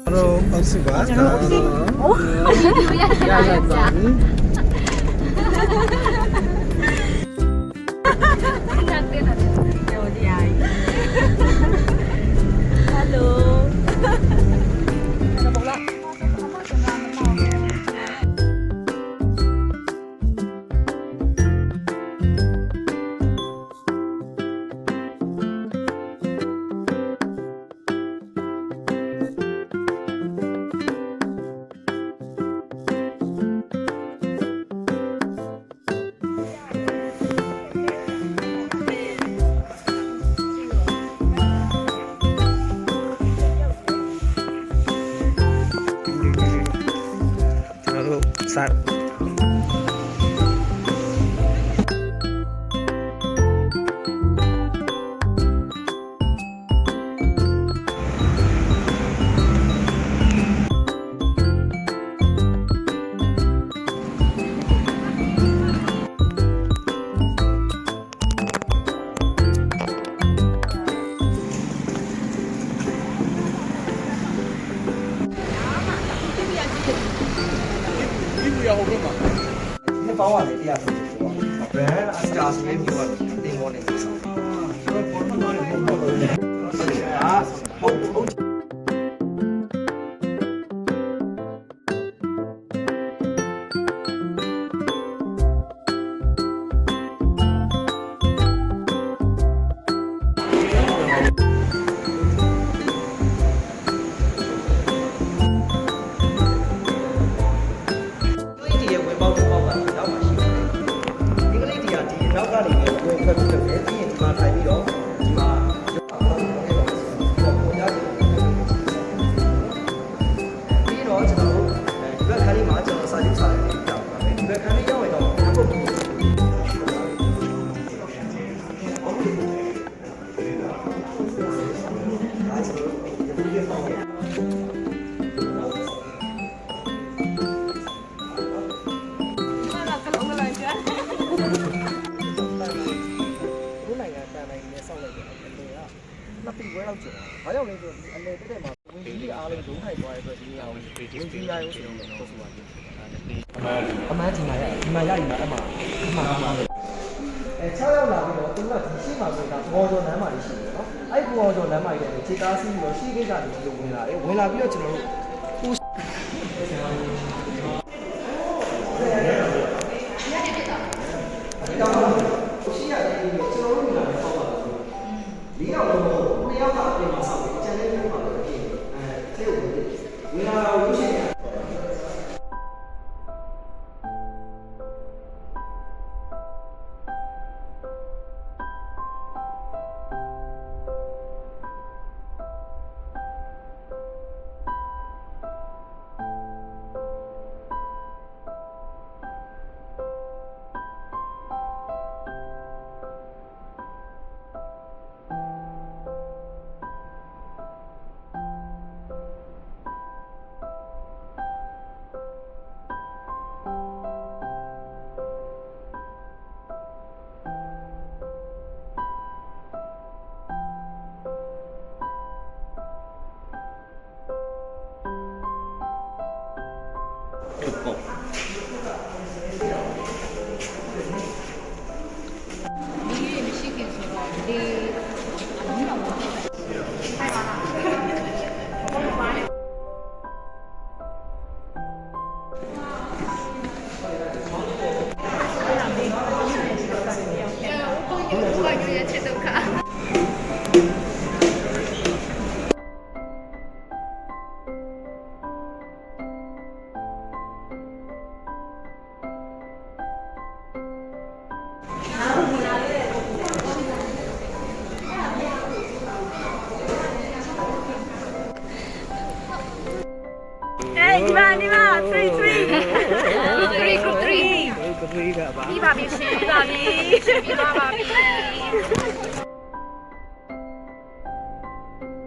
Hello, Aussie ba? Oh, Hello. Hello, Sir. Ini bawa nih dia tuh. Brand Astra sih buat tinggal nih. ။ဘာကြောင့်လဲဆိုတော့အနေတက်တဲ့မှာဝင်ကြီးအားလုံးဒုံးထိုင်သွားတဲ့အတွက်ဒီနေရာကိုဝင်ကြီးရရုံးဆိုတော့ဆိုပါဘူး။အမှန်ဒီမှာရဒီမှာအဲ့မှာ6ရောက်လာပြီးတော့သူကဒီရှိမှာဆိုတာဘော်ကျော်လမ်းမှာရှိတယ်နော်။အဲ့ဘော်ကျော်လမ်းမှာကြီးတယ်ခြေကားစီးပြီးတော့ရှိကိစ္စတွေဝင်လာတယ်။ဝင်လာပြီးတော့ကျွန်တော်တို့ရှိရတယ်ကျွန်တော်တို့မြင်လာတယ်ပေါ့ပါလို့၄ယောက်လုံး2ယောက်ကအပြင်မှာဆောက်ပြီးကျန်တဲ့လူမှာလည်းဖြစ်အဲတဲ့ဝင်လာလို့ရှိရင်ဒီမှာ3 3 3 3 3 ကပါ ပြီးပါပြီရှင်ပြီးပါပြီ